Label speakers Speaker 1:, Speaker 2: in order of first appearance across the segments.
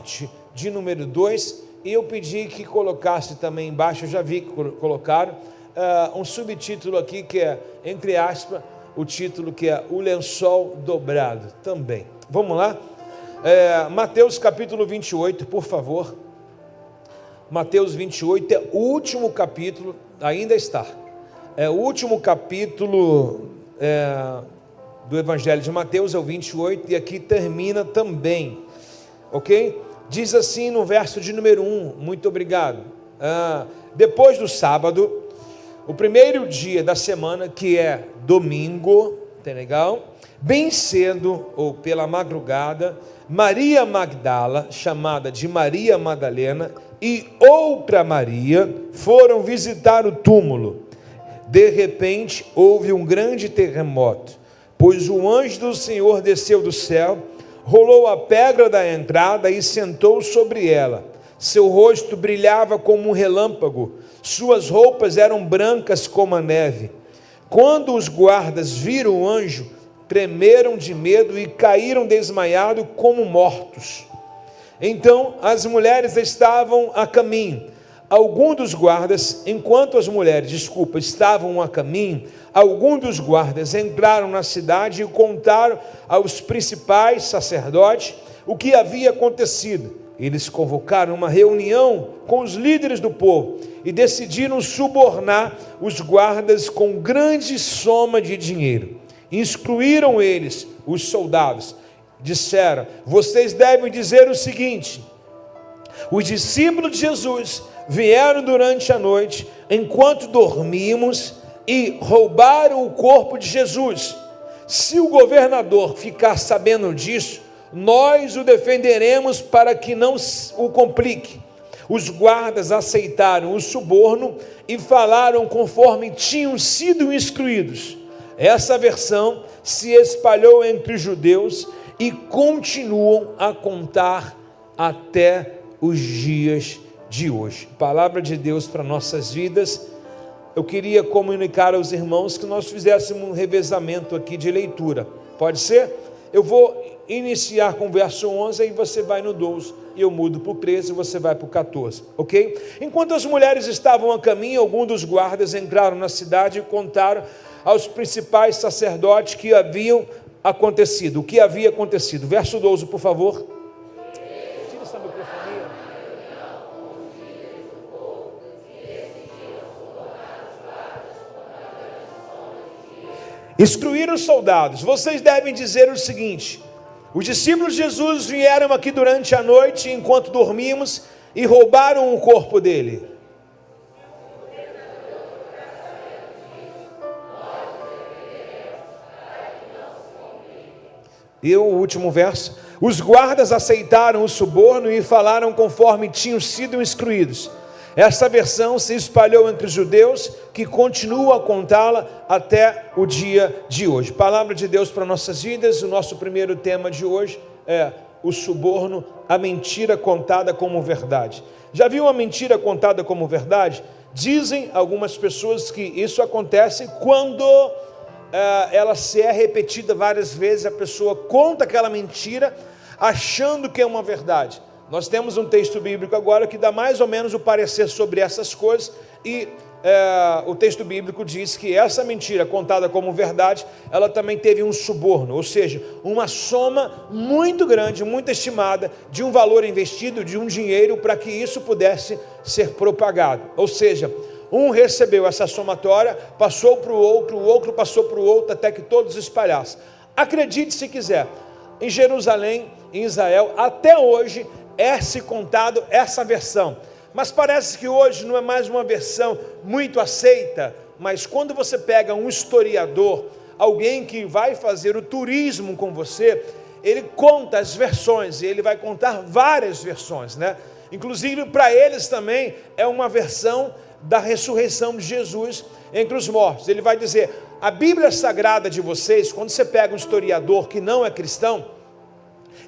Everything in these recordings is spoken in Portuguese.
Speaker 1: parte de número 2, e eu pedi que colocasse também embaixo, eu já vi que colocaram, um subtítulo aqui que é, entre aspas, o título que é O Lençol Dobrado também. Vamos lá? Mateus capítulo 28, por favor. Mateus 28 é o último capítulo, ainda está. É o último capítulo do Evangelho de Mateus, é o 28, e aqui termina também, ok? Diz assim no verso de número 1, muito obrigado. Depois do sábado, o primeiro dia da semana, que é domingo, tá legal? Bem cedo, ou pela madrugada, Maria Magdala, chamada de Maria Madalena, e outra Maria foram visitar o túmulo. De repente, houve um grande terremoto, pois o anjo do Senhor desceu do céu, rolou a pedra da entrada e sentou sobre ela. Seu rosto brilhava como um relâmpago, suas roupas eram brancas como a neve. Quando os guardas viram o anjo, tremeram de medo e caíram desmaiados como mortos. Então as mulheres estavam a caminho. Alguns dos guardas, enquanto as mulheres, estavam a caminho, alguns dos guardas entraram na cidade e contaram aos principais sacerdotes o que havia acontecido. Eles convocaram uma reunião com os líderes do povo e decidiram subornar os guardas com grande soma de dinheiro. Instruíram eles, os soldados, disseram: vocês devem dizer o seguinte: os discípulos de Jesus vieram durante a noite, enquanto dormimos, e roubaram o corpo de Jesus. Se o governador ficar sabendo disso, nós o defenderemos para que não o complique. Os guardas aceitaram o suborno e falaram conforme tinham sido instruídos. Essa versão se espalhou entre os judeus e continuam a contar até os dias de hoje. Palavra de Deus para nossas vidas. Eu queria comunicar aos irmãos que nós fizéssemos um revezamento aqui de leitura. Pode ser? Eu vou iniciar com o verso 11 e você vai no 12, e eu mudo para o 13 e você vai para o 14, ok? Enquanto as mulheres estavam a caminho, alguns dos guardas entraram na cidade e contaram aos principais sacerdotes que haviam acontecido, o que havia acontecido. Verso 12, por favor. Tira essa microfonia. Instruíram os soldados: vocês devem dizer o seguinte: os discípulos de Jesus vieram aqui durante a noite, enquanto dormimos, e roubaram o corpo dele. E o último verso: os guardas aceitaram o suborno e falaram conforme tinham sido instruídos. Essa versão se espalhou entre os judeus, que continuam a contá-la até o dia de hoje. Palavra de Deus para nossas vidas. O nosso primeiro tema de hoje é o suborno, a mentira contada como verdade. Já viu uma mentira contada como verdade? Dizem algumas pessoas que isso acontece quando ela se é repetida várias vezes, a pessoa conta aquela mentira achando que é uma verdade. Nós temos um texto bíblico agora que dá mais ou menos o parecer sobre essas coisas, e o texto bíblico diz que essa mentira contada como verdade, ela também teve um suborno, ou seja, uma soma muito grande, muito estimada, de um valor investido, de um dinheiro, para que isso pudesse ser propagado. Ou seja, um recebeu essa somatória, passou para o outro passou para o outro, até que todos espalhassem. Acredite se quiser, em Jerusalém, em Israel, até hoje é-se contado essa versão, mas parece que hoje não é mais uma versão muito aceita. Mas quando você pega um historiador, alguém que vai fazer o turismo com você, ele conta as versões, e ele vai contar várias versões, né? Inclusive para eles também é uma versão da ressurreição de Jesus entre os mortos. Ele vai dizer: a Bíblia Sagrada de vocês, quando você pega um historiador que não é cristão,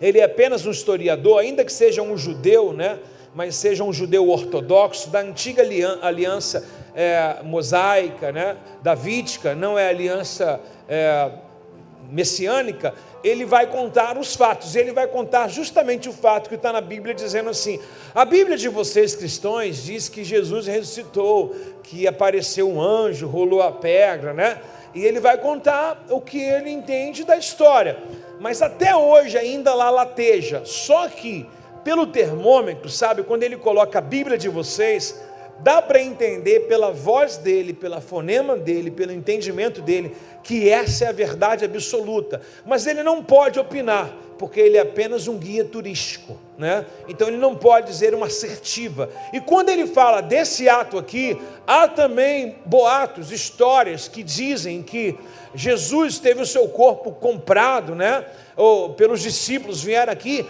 Speaker 1: ele é apenas um historiador, ainda que seja um judeu, né? Mas seja um judeu ortodoxo, da antiga aliança mosaica, né? Davídica, não é aliança messiânica, ele vai contar os fatos. Ele vai contar justamente o fato que está na Bíblia, dizendo assim: a Bíblia de vocês cristãos diz que Jesus ressuscitou, que apareceu um anjo, rolou a pedra, né? E ele vai contar o que ele entende da história. Mas até hoje ainda lá lateja. Só que pelo termômetro, sabe, quando ele coloca a Bíblia de vocês, dá para entender pela voz dele, pela fonema dele, pelo entendimento dele, que essa é a verdade absoluta. Mas ele não pode opinar, porque ele é apenas um guia turístico, né? Então ele não pode dizer uma assertiva. E quando ele fala desse ato aqui, há também boatos, histórias que dizem que Jesus teve o seu corpo comprado, né? Ou pelos discípulos vieram aqui,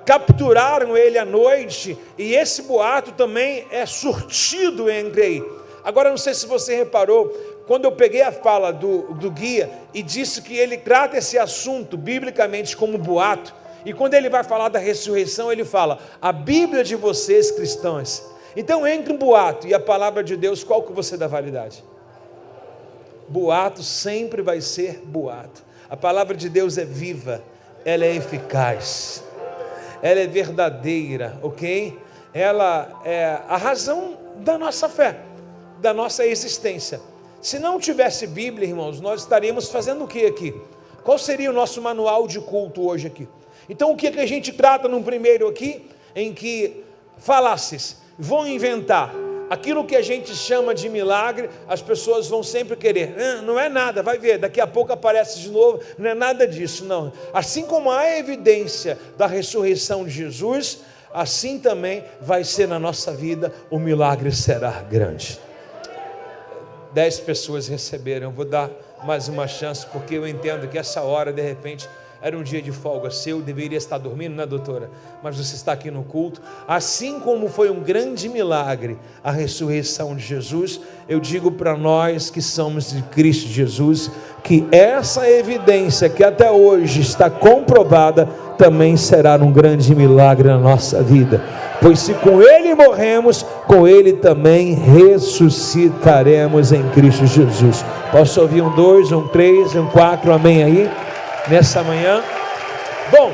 Speaker 1: capturaram ele à noite, e esse boato também é surtido entre aí. Agora, não sei se você reparou, quando eu peguei a fala do guia e disse que ele trata esse assunto biblicamente como boato, e quando ele vai falar da ressurreição, ele fala: a Bíblia de vocês cristãos. Então, entre um boato e a palavra de Deus, qual que você dá validade? Boato sempre vai ser boato. A palavra de Deus é viva, ela é eficaz, ela é verdadeira, ok? Ela é a razão da nossa fé, da nossa existência. Se não tivesse Bíblia, irmãos, nós estaríamos fazendo o que aqui? Qual seria o nosso manual de culto hoje aqui? Então, o que a gente trata no primeiro aqui? Em que falasses vão inventar aquilo que a gente chama de milagre. As pessoas vão sempre querer: não é nada, vai ver, daqui a pouco aparece de novo. Não é nada disso, não. Assim como há evidência da ressurreição de Jesus, assim também vai ser na nossa vida. O milagre será grande. 10 pessoas receberam. Eu vou dar mais uma chance, porque eu entendo que essa hora, de repente, era um dia de folga seu, deveria estar dormindo, né, doutora? Mas você está aqui no culto. Assim como foi um grande milagre a ressurreição de Jesus, eu digo para nós que somos de Cristo Jesus, que essa evidência que até hoje está comprovada, também será um grande milagre na nossa vida. Pois se com Ele morremos, com Ele também ressuscitaremos em Cristo Jesus. Posso ouvir um 2, um 3, um 4, amém aí? Nessa manhã. Bom,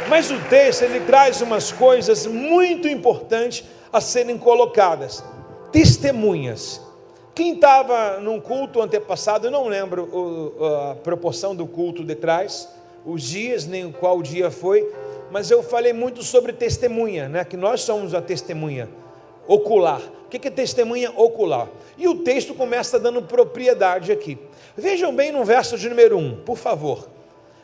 Speaker 1: mas o texto ele traz umas coisas muito importantes a serem colocadas. Testemunhas. Quem estava num culto antepassado, eu não lembro a proporção do culto de trás, os dias, nem qual dia foi, mas eu falei muito sobre testemunha, né? Que nós somos a testemunha ocular. O que é testemunha ocular? E o texto começa dando propriedade aqui. Vejam bem no verso de número 1, por favor.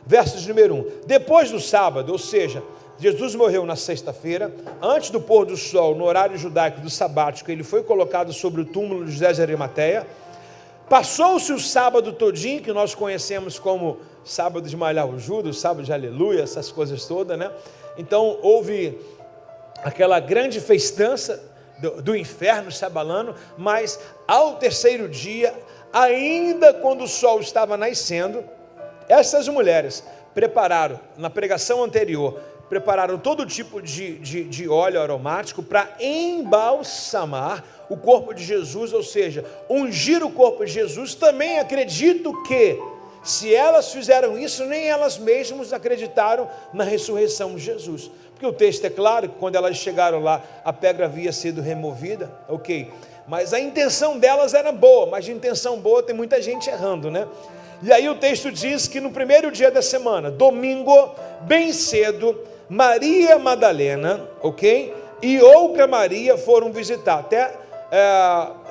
Speaker 1: Verso de número 1. Depois do sábado, ou seja, Jesus morreu na sexta-feira, antes do pôr do sol, no horário judaico do sabático, ele foi colocado sobre o túmulo de José de Arimateia. Passou-se o sábado todinho, que nós conhecemos como sábado de malhar o judo, sábado de aleluia, essas coisas todas, né? Então houve aquela grande festança do inferno se abalando, mas ao terceiro dia, ainda quando o sol estava nascendo, essas mulheres prepararam, na pregação anterior, prepararam todo tipo de óleo aromático para embalsamar o corpo de Jesus, ou seja, ungir o corpo de Jesus. Também acredito que, se elas fizeram isso, nem elas mesmas acreditaram na ressurreição de Jesus. Porque o texto é claro que quando elas chegaram lá, a pedra havia sido removida, ok. Mas a intenção delas era boa, mas de intenção boa tem muita gente errando, né? E aí o texto diz que no primeiro dia da semana, domingo, bem cedo, Maria Madalena, ok? E outra Maria foram visitar. Até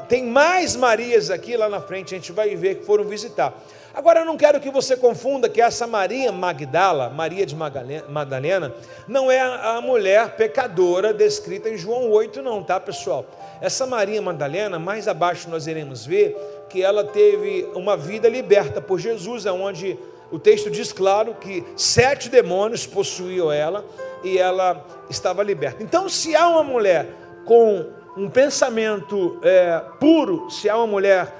Speaker 1: tem mais Marias aqui lá na frente, a gente vai ver que foram visitar. Agora eu não quero que você confunda que essa Maria Magdala, Maria de Madalena, não é a mulher pecadora descrita em João 8 não, tá, pessoal? Essa Maria Madalena, mais abaixo nós iremos ver que ela teve uma vida liberta por Jesus, onde o texto diz claro que 7 demônios possuíam ela e ela estava liberta. Então, se há uma mulher com um pensamento puro, se há uma mulher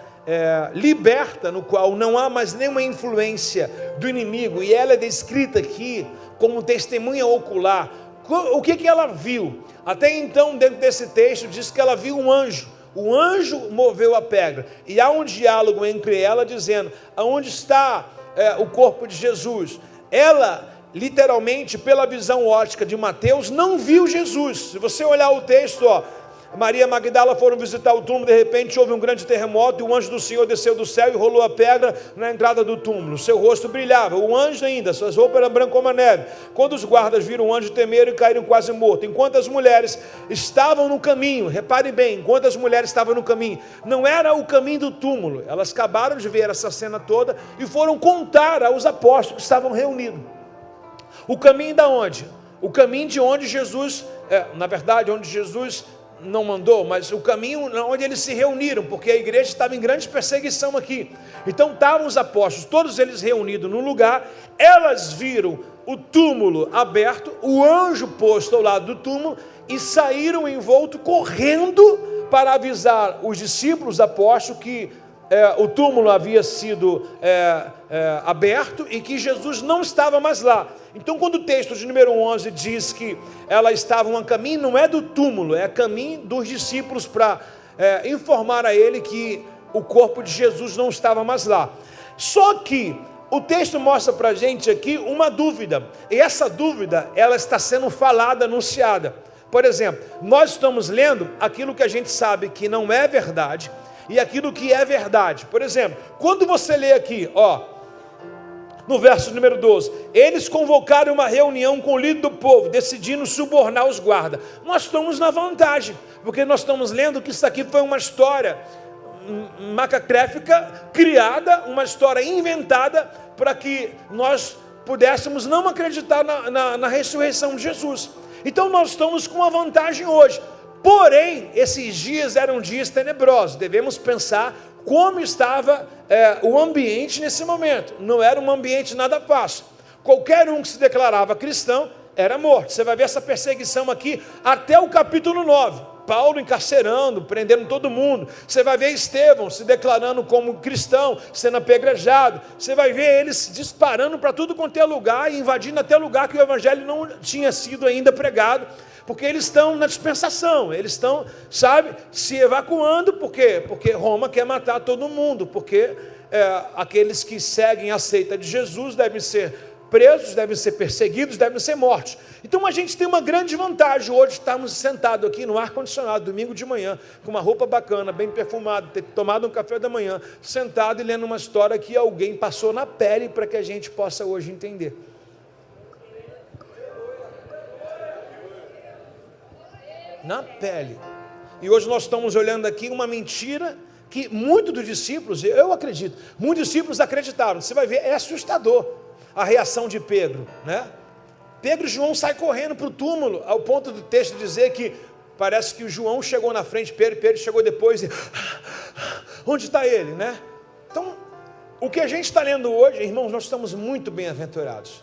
Speaker 1: liberta, no qual não há mais nenhuma influência do inimigo, e ela é descrita aqui como testemunha ocular, o que ela viu? Até então, dentro desse texto, diz que ela viu um anjo. O anjo moveu a pedra, e há um diálogo entre ela dizendo: aonde está o corpo de Jesus. Ela, literalmente, pela visão ótica de Mateus, não viu Jesus. Se você olhar o texto, Maria e Magdala foram visitar o túmulo, de repente houve um grande terremoto, e o anjo do Senhor desceu do céu e rolou a pedra na entrada do túmulo. Seu rosto brilhava, o anjo ainda, suas roupas eram brancas como a neve. Quando os guardas viram o anjo, temeram e caíram quase mortos. Enquanto as mulheres estavam no caminho, repare bem, enquanto as mulheres estavam no caminho, não era o caminho do túmulo, elas acabaram de ver essa cena toda e foram contar aos apóstolos que estavam reunidos. O caminho da onde? O caminho de onde Jesus, na verdade, onde Jesus não mandou, mas o caminho onde eles se reuniram, porque a igreja estava em grande perseguição aqui. Então estavam os apóstolos, todos eles reunidos num lugar, elas viram o túmulo aberto, o anjo posto ao lado do túmulo, e saíram envolto correndo para avisar os discípulos, os apóstolos, que o túmulo havia sido aberto e que Jesus não estava mais lá. Então, quando o texto de número 11 diz que elas estavam a caminho, não é do túmulo, é a caminho dos discípulos para informar a ele que o corpo de Jesus não estava mais lá. Só que o texto mostra para a gente aqui uma dúvida, e essa dúvida, ela está sendo falada, anunciada. Por exemplo, nós estamos lendo aquilo que a gente sabe que não é verdade, e aquilo que é verdade. Por exemplo, quando você lê aqui, no verso número 12, eles convocaram uma reunião com o líder do povo, decidindo subornar os guardas. Nós estamos na vantagem, porque nós estamos lendo que isso aqui foi uma história macacréfica, criada, uma história inventada, para que nós pudéssemos não acreditar na ressurreição de Jesus. Então nós estamos com uma vantagem hoje. Porém, esses dias eram dias tenebrosos. Devemos pensar como estava o ambiente nesse momento. Não era um ambiente nada fácil. Qualquer um que se declarava cristão era morto. Você vai ver essa perseguição aqui até o capítulo 9. Paulo encarcerando, prendendo todo mundo. Você vai ver Estevão se declarando como cristão, sendo apedrejado. Você vai ver eles disparando para tudo quanto é lugar, e invadindo até lugar que o evangelho não tinha sido ainda pregado. Porque eles estão na dispensação, eles estão, se evacuando. Por quê? Porque Roma quer matar todo mundo, porque aqueles que seguem a seita de Jesus devem ser presos, devem ser perseguidos, devem ser mortos. Então a gente tem uma grande vantagem hoje, estarmos sentados aqui no ar-condicionado, domingo de manhã, com uma roupa bacana, bem perfumada, ter tomado um café da manhã, sentado e lendo uma história que alguém passou na pele para que a gente possa hoje entender. Na pele. E hoje nós estamos olhando aqui uma mentira que muitos dos discípulos, eu acredito, muitos discípulos acreditaram. Você vai ver, é assustador a reação de Pedro, né? Pedro e João saem correndo para o túmulo, ao ponto do texto dizer que parece que o João chegou na frente, Pedro chegou depois e onde está ele, né? Então, o que a gente está lendo hoje, irmãos, nós estamos muito bem-aventurados.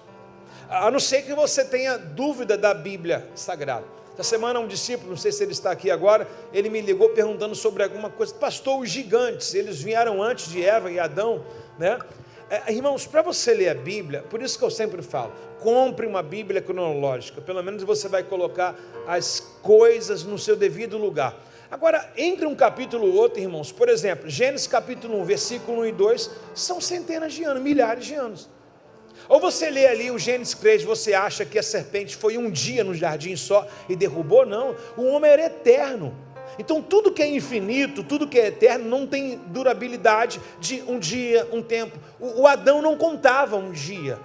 Speaker 1: A não ser que você tenha dúvida da Bíblia Sagrada. Essa semana um discípulo, não sei se ele está aqui agora, ele me ligou perguntando sobre alguma coisa. Pastor, os gigantes, eles vieram antes de Eva e Adão, né? Irmãos, para você ler a Bíblia, por isso que eu sempre falo, compre uma Bíblia cronológica, pelo menos você vai colocar as coisas no seu devido lugar. Agora, entre um capítulo e outro, irmãos, por exemplo, Gênesis capítulo 1, versículo 1 e 2, são centenas de anos, milhares de anos. Ou você lê ali o Gênesis 3, você acha que a serpente foi um dia no jardim só e derrubou? Não, o homem era eterno. Então tudo que é infinito, tudo que é eterno não tem durabilidade de um dia, um tempo. O Adão não contava um dia.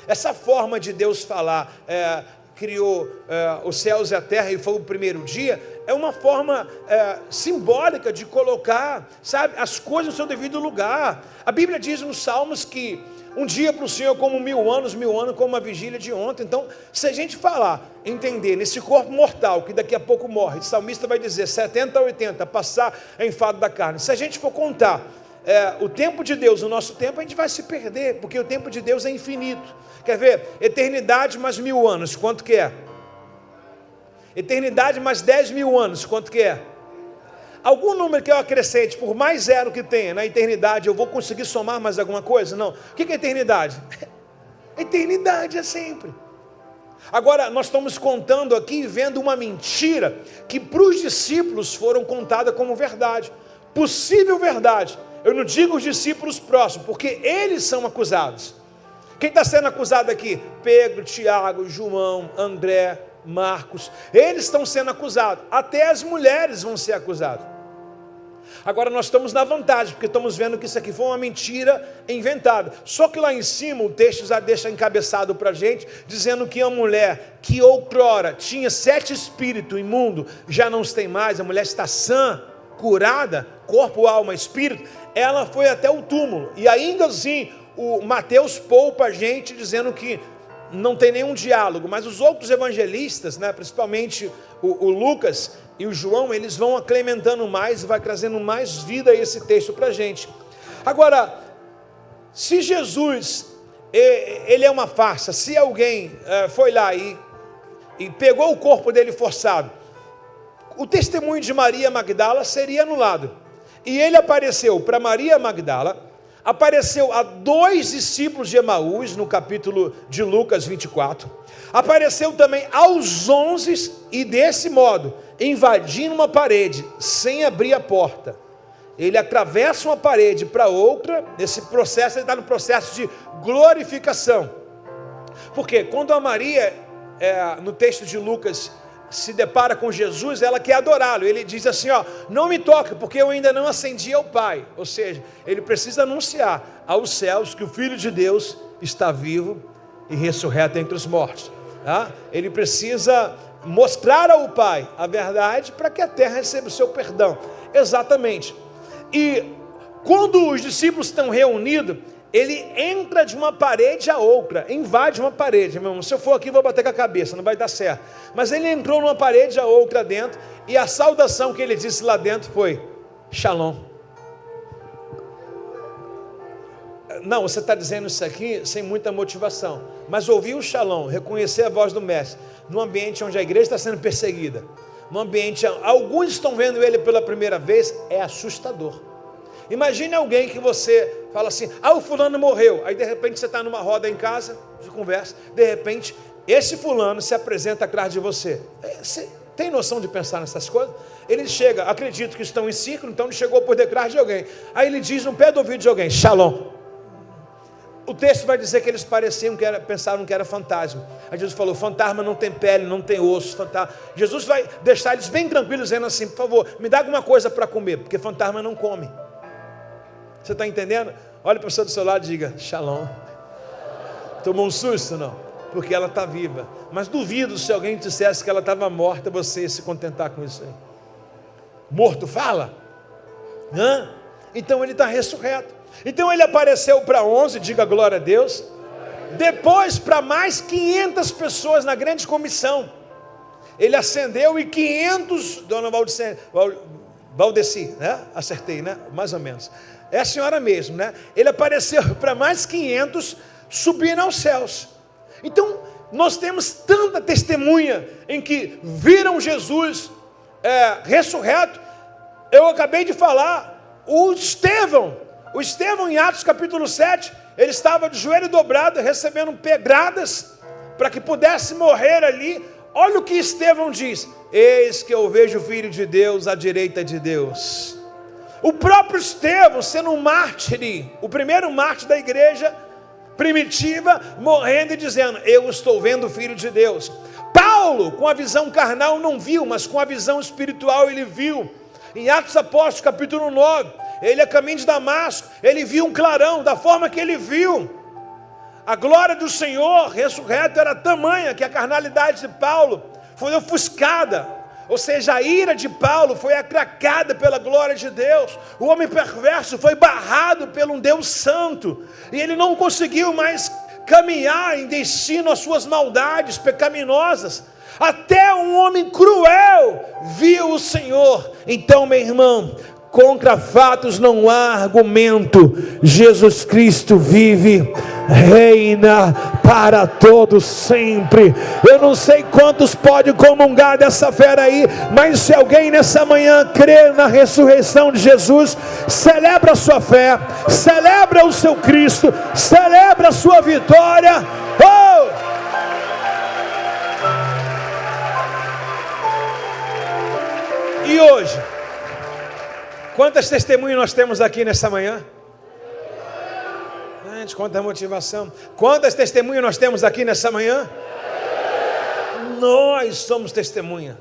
Speaker 1: Essa forma de Deus falar, criou os céus e a terra e foi o primeiro dia, é uma forma simbólica de colocar, as coisas no seu devido lugar. A Bíblia diz nos Salmos que um dia para o Senhor é como 1000 anos como uma vigília de ontem. Então, se a gente falar, entender, nesse corpo mortal, que daqui a pouco morre, o salmista vai dizer 70 a 80, passar em enfado da carne. Se a gente for contar o tempo de Deus, o nosso tempo, a gente vai se perder, porque o tempo de Deus é infinito. Quer ver? Eternidade mais 1000 anos, quanto que é? Eternidade mais 10.000 anos, quanto que é? Algum número que eu acrescente, por mais zero que tenha na eternidade, eu vou conseguir somar mais alguma coisa? Não. O que é eternidade? Eternidade é sempre. Agora, nós estamos contando aqui, vendo uma mentira, que para os discípulos foram contada como verdade. Possível verdade. Eu não digo os discípulos próximos, porque eles são acusados. Quem está sendo acusado aqui? Pedro, Tiago, João, André, Marcos. Eles estão sendo acusados. Até as mulheres vão ser acusadas. Agora nós estamos na vantagem, porque estamos vendo que isso aqui foi uma mentira inventada. Só que lá em cima o texto já deixa encabeçado para a gente, dizendo que a mulher que outrora tinha 7 espíritos imundos, já não os tem mais, a mulher está sã, curada, corpo, alma, espírito, ela foi até o túmulo. E ainda assim, o Mateus poupa a gente, dizendo que não tem nenhum diálogo, mas os outros evangelistas, né, principalmente o Lucas e o João, eles vão acrementando mais, vai trazendo mais vida a esse texto para a gente. Agora, se Jesus, ele é uma farsa, se alguém foi lá e pegou o corpo dele forçado, o testemunho de Maria Magdala seria anulado. E ele apareceu para Maria Magdala, apareceu a 2 discípulos de Emaús, no capítulo de Lucas 24, apareceu também aos 11, e desse modo, invadindo uma parede, sem abrir a porta, ele atravessa uma parede para outra. Nesse processo, ele está no processo de glorificação, porque quando a Maria, no texto de Lucas, se depara com Jesus, ela quer adorá-lo. Ele diz assim, não me toque, porque eu ainda não ascendi ao Pai. Ou seja, ele precisa anunciar aos céus que o Filho de Deus está vivo e ressurreto entre os mortos. Ele precisa mostrar ao Pai a verdade, para que a terra receba o seu perdão. Exatamente. E quando os discípulos estão reunidos, ele entra de uma parede a outra, invade uma parede, meu irmão. Se eu for aqui, vou bater com a cabeça, não vai dar certo. Mas ele entrou numa parede a outra dentro, e a saudação que ele disse lá dentro foi: Shalom. Não, você está dizendo isso aqui sem muita motivação, mas ouvir o Shalom, reconhecer a voz do Mestre, num ambiente onde a igreja está sendo perseguida, num ambiente onde alguns estão vendo ele pela primeira vez, é assustador. Imagine alguém que você fala assim: o fulano morreu. Aí de repente você está numa roda em casa, de conversa, de repente esse fulano se apresenta atrás de você. Você tem noção de pensar nessas coisas? Ele chega, acredito que estão em círculo, então ele chegou por detrás de alguém. Aí ele diz no pé do ouvido de alguém: Shalom. O texto vai dizer que eles pensaram que era fantasma. Aí Jesus falou: fantasma não tem pele, não tem osso. Jesus vai deixar eles bem tranquilos, dizendo assim: por favor, me dá alguma coisa para comer, porque fantasma não come. Você está entendendo? Olha para o pessoa do seu lado e diga: Shalom. Tomou um susto? Não, porque ela está viva. Mas duvido se alguém dissesse que ela estava morta, você ia se contentar com isso aí. Morto fala? Então ele está ressurreto. Então ele apareceu para 11, diga glória a Deus. Depois para mais 500 pessoas na grande comissão. Ele ascendeu e 500, dona Valdeci, né? Acertei, né? Mais ou menos. É a senhora mesmo, né? Ele apareceu para mais 500 subindo aos céus. Então, nós temos tanta testemunha em que viram Jesus ressurreto. Eu acabei de falar, o Estevão em Atos capítulo 7, ele estava de joelho dobrado, recebendo pedradas, para que pudesse morrer ali. Olha o que Estevão diz: eis que eu vejo o Filho de Deus à direita de Deus. O próprio Estevão, sendo um mártir, o primeiro mártir da igreja primitiva, morrendo e dizendo: eu estou vendo o Filho de Deus. Paulo, com a visão carnal, não viu, mas com a visão espiritual ele viu. Em Atos Apóstolos capítulo 9, ele a caminho de Damasco, ele viu um clarão. Da forma que ele viu, a glória do Senhor ressurreto era tamanha que a carnalidade de Paulo foi ofuscada. Ou seja, a ira de Paulo foi atracada pela glória de Deus. O homem perverso foi barrado por um Deus santo, e ele não conseguiu mais caminhar em destino às suas maldades pecaminosas. Até um homem cruel viu o Senhor. Então, meu irmão, contra fatos não há argumento. Jesus Cristo vive, reina para todos sempre. Eu não sei quantos podem comungar dessa fé aí, mas se alguém nessa manhã crer na ressurreição de Jesus, celebra a sua fé, celebra o seu Cristo, celebra a sua vitória. E hoje, Quantas testemunhas nós temos aqui nessa manhã? Gente, quanta motivação. Quantas testemunhas nós temos aqui nessa manhã? Nós somos testemunha.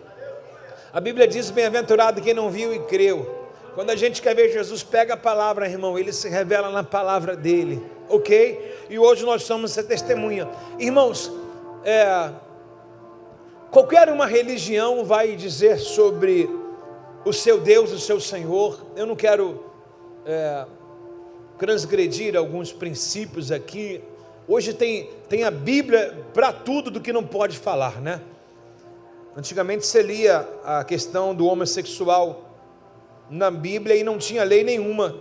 Speaker 1: A Bíblia diz: bem-aventurado quem não viu e creu. Quando a gente quer ver Jesus, pega a palavra, irmão, ele se revela na palavra dele, ok? E hoje nós somos essa testemunha. Irmãos, qualquer uma religião vai dizer sobre o seu Deus, o seu Senhor. Eu não quero transgredir alguns princípios aqui. Hoje tem a Bíblia para tudo do que não pode falar, né? Antigamente você lia a questão do homossexual na Bíblia e não tinha lei nenhuma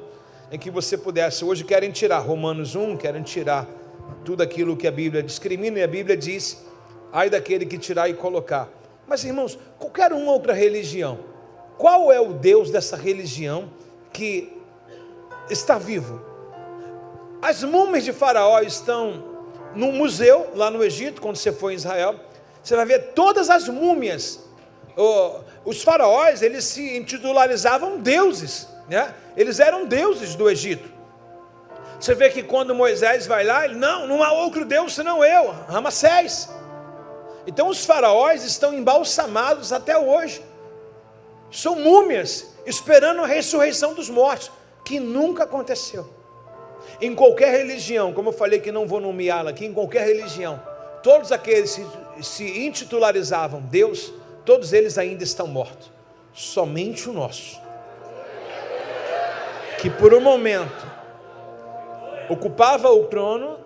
Speaker 1: em que você pudesse. Hoje querem tirar Romanos 1, querem tirar tudo aquilo que a Bíblia discrimina, e a Bíblia diz: ai daquele que tirar e colocar. Mas, irmãos, qualquer uma outra religião, qual é o Deus dessa religião que está vivo? As múmias de Faraó estão no museu lá no Egito. Quando você for em Israel, você vai ver todas as múmias. Os faraós, eles se intitularizavam deuses, né? Eles eram deuses do Egito. Você vê que quando Moisés vai lá, ele: não há outro Deus senão eu, Ramassés. Então os faraós estão embalsamados até hoje. São múmias esperando a ressurreição dos mortos, que nunca aconteceu. Em qualquer religião, como eu falei que não vou nomeá-la aqui, em qualquer religião, todos aqueles que se intitularizavam Deus, todos eles ainda estão mortos. Somente o nosso, que por um momento ocupava o trono,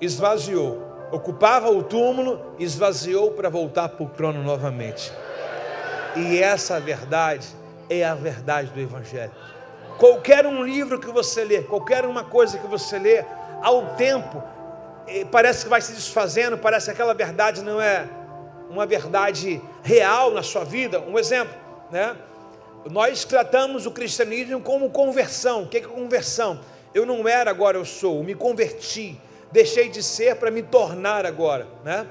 Speaker 1: esvaziou. Ocupava o túmulo, esvaziou para voltar para o trono novamente. E essa verdade é a verdade do Evangelho. Qualquer um livro que você lê, qualquer uma coisa que você lê, ao tempo, parece que vai se desfazendo, parece que aquela verdade não é uma verdade real na sua vida. Um exemplo, né? Nós tratamos o cristianismo como conversão. O que é conversão? Eu não era, agora eu sou. Eu me converti, deixei de ser para me tornar agora, né?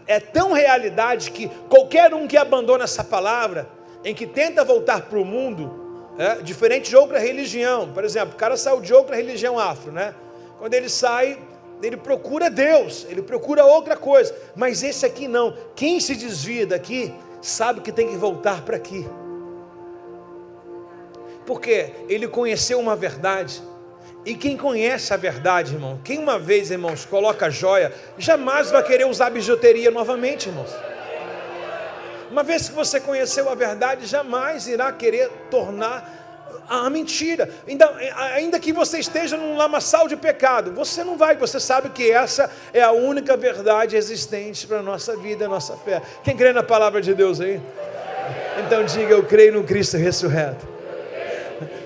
Speaker 1: É tão realidade que qualquer um que abandona essa palavra, em que tenta voltar para o mundo, diferente de outra religião. Por exemplo, o cara saiu de outra religião afro, né? Quando ele sai, ele procura Deus, ele procura outra coisa. Mas esse aqui não. Quem se desvia daqui sabe que tem que voltar para aqui, porque ele conheceu uma verdade. E quem conhece a verdade, irmão, quem uma vez, irmãos, coloca joia, jamais vai querer usar bijuteria novamente, irmãos. Uma vez que você conheceu a verdade, jamais irá querer tornar a mentira. Ainda que você esteja num lamaçal de pecado, você não vai, você sabe que essa é a única verdade existente para a nossa vida, a nossa fé. Quem crê na palavra de Deus aí? Então diga: eu creio no Cristo ressurreto.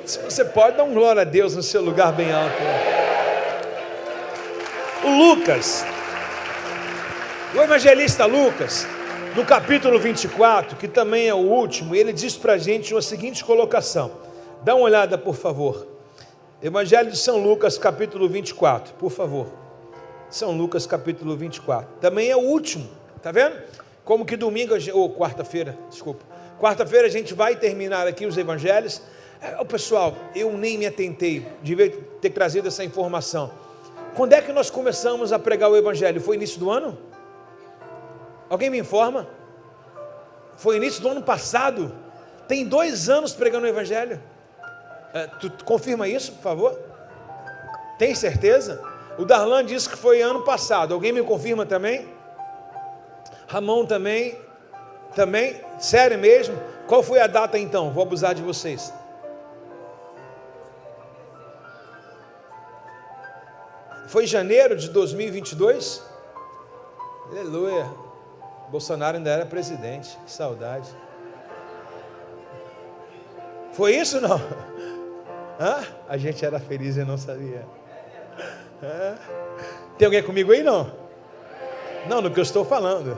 Speaker 1: Se você pode, dar um glória a Deus no seu lugar bem alto. O Lucas, o evangelista Lucas, no capítulo 24, que também é o último, ele diz para a gente a seguinte colocação. Dá uma olhada, por favor. Evangelho de São Lucas, capítulo 24, por favor. São Lucas, capítulo 24. Também é o último, tá vendo? Como que domingo, ou quarta-feira, desculpa. Quarta-feira a gente vai terminar aqui os evangelhos. Pessoal, eu nem me atentei, devia ter trazido essa informação. Quando é que nós começamos a pregar o evangelho? Foi início do ano? Alguém me informa? Foi início do ano passado. Tem 2 anos pregando o evangelho. Tu confirma isso, por favor? Tem certeza? O Darlan disse que foi ano passado. Alguém me confirma também? Ramon também? Também? Sério mesmo? Qual foi a data então? Vou abusar de vocês. Foi janeiro de 2022? Aleluia. Bolsonaro ainda era presidente. Que saudade. Foi isso ou não? A gente era feliz e não sabia. Tem alguém comigo aí não? Não, no que eu estou falando.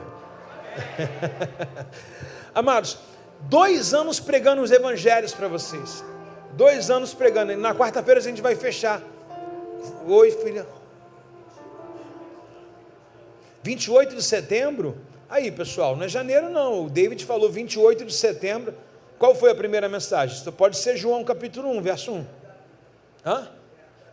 Speaker 1: Amados, 2 anos pregando os evangelhos para vocês. 2 anos pregando. Na quarta-feira a gente vai fechar. Oi, filha. 28 de setembro. Aí, pessoal, não é janeiro não. O David falou 28 de setembro. Qual foi a primeira mensagem? Isso pode ser João capítulo 1, verso 1.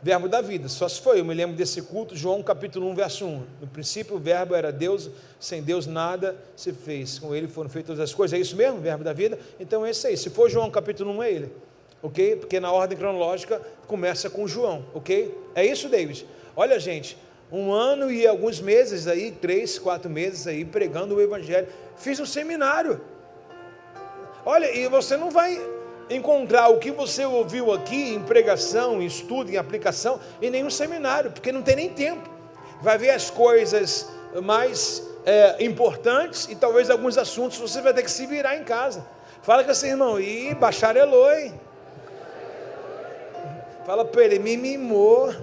Speaker 1: Verbo da vida, só se foi, eu me lembro desse culto, João capítulo 1, verso 1. No princípio o verbo era Deus, sem Deus nada se fez, com ele foram feitas todas as coisas. É isso mesmo, verbo da vida? Então é esse aí, se for João capítulo 1 é ele, ok? Porque na ordem cronológica começa com João, ok? É isso, David? Olha, gente, 1 ano e alguns meses aí, 3, 4 meses aí, pregando o evangelho. Fiz um seminário. Olha, e você não vai encontrar o que você ouviu aqui em pregação, em estudo, em aplicação, em nenhum seminário, porque não tem nem tempo. Vai ver as coisas mais importantes e talvez alguns assuntos você vai ter que se virar em casa. Fala com esse irmão, bacharelou, hein? Fala para ele, me mimou.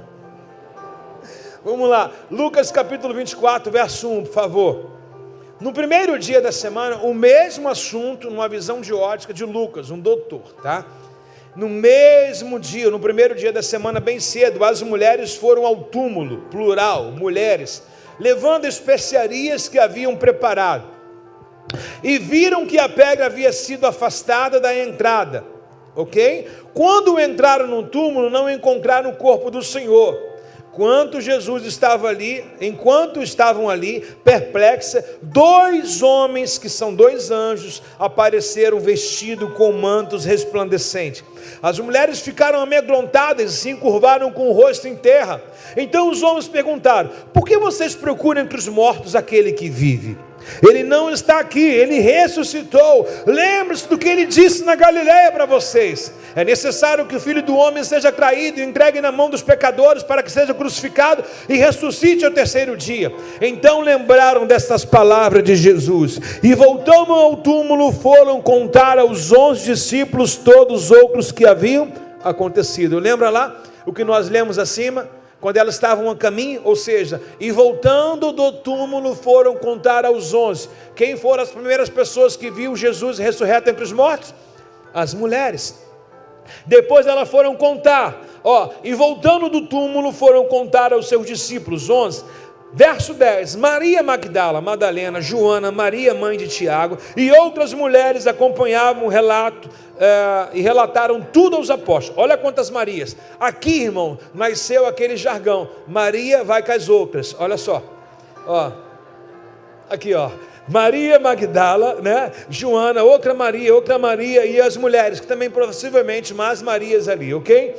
Speaker 1: Vamos lá, Lucas capítulo 24, verso 1, por favor. No primeiro dia da semana, o mesmo assunto, numa visão de ótica de Lucas, um doutor, tá? No mesmo dia, no primeiro dia da semana, bem cedo, as mulheres foram ao túmulo, plural, mulheres, levando especiarias que haviam preparado, e viram que a pedra havia sido afastada da entrada, ok? Quando entraram no túmulo, não encontraram o corpo do Senhor. Enquanto estavam ali, perplexas, 2 homens, que são 2 anjos, apareceram vestidos com mantos resplandecentes. As mulheres ficaram amedrontadas e se encurvaram com o rosto em terra. Então os homens perguntaram: por que vocês procuram entre os mortos aquele que vive? Ele não está aqui, ele ressuscitou. Lembre-se do que ele disse na Galileia para vocês. É necessário que o Filho do Homem seja traído e entregue na mão dos pecadores, para que seja crucificado e ressuscite ao 3º dia. Então lembraram dessas palavras de Jesus, e voltando ao túmulo, foram contar aos 11 discípulos todos os outros que haviam acontecido. Lembra lá o que nós lemos acima? Quando elas estavam a caminho, ou seja, e voltando do túmulo, foram contar aos 11. Quem foram as primeiras pessoas que viu Jesus ressurreto entre os mortos? As mulheres. Depois elas foram contar, e voltando do túmulo, foram contar aos seus discípulos, 11. Verso 10, Maria Magdala, Madalena, Joana, Maria mãe de Tiago e outras mulheres acompanhavam o relato e relataram tudo aos apóstolos. Olha quantas Marias. Aqui, irmão, nasceu aquele jargão, Maria vai com as outras. Olha só, aqui, Maria Magdala, né? Joana, outra Maria e as mulheres, que também possivelmente mais Marias ali, ok?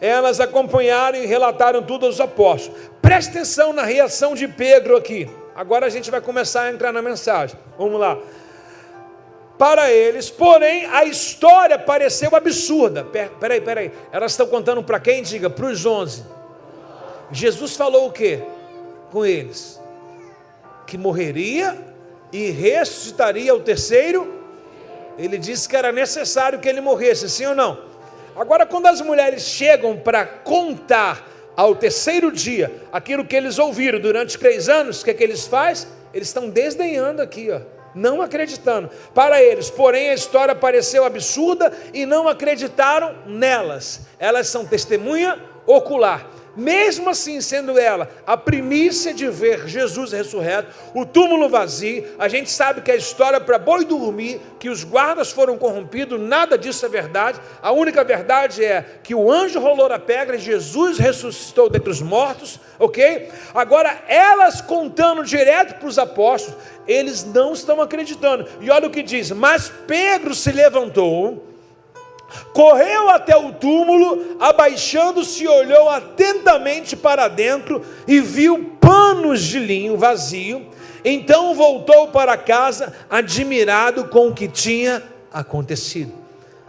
Speaker 1: Elas acompanharam e relataram tudo aos apóstolos. Preste atenção na reação de Pedro aqui. Agora a gente vai começar a entrar na mensagem. Vamos lá. Para eles, porém, a história pareceu absurda. Peraí. Elas estão contando para quem? Diga, para os 11. Jesus falou o quê? Com eles. Que morreria e ressuscitaria ao 3º. Ele disse que era necessário que ele morresse, sim ou não? Agora, quando as mulheres chegam para contar ao 3º dia aquilo que eles ouviram durante 3 anos, o que é que eles fazem? Eles estão desdenhando aqui, não acreditando. Para eles, porém, a história pareceu absurda e não acreditaram nelas. Elas são testemunha ocular. Mesmo assim, sendo ela a primícia de ver Jesus ressurreto, o túmulo vazio, a gente sabe que a história para boi dormir, que os guardas foram corrompidos, nada disso é verdade. A única verdade é que o anjo rolou a pedra e Jesus ressuscitou dentre os mortos, ok? Agora, elas contando direto para os apóstolos, eles não estão acreditando. E olha o que diz, mas Pedro se levantou, correu até o túmulo, abaixando-se, olhou atentamente para dentro e viu panos de linho vazio. Então voltou para casa, admirado com o que tinha acontecido.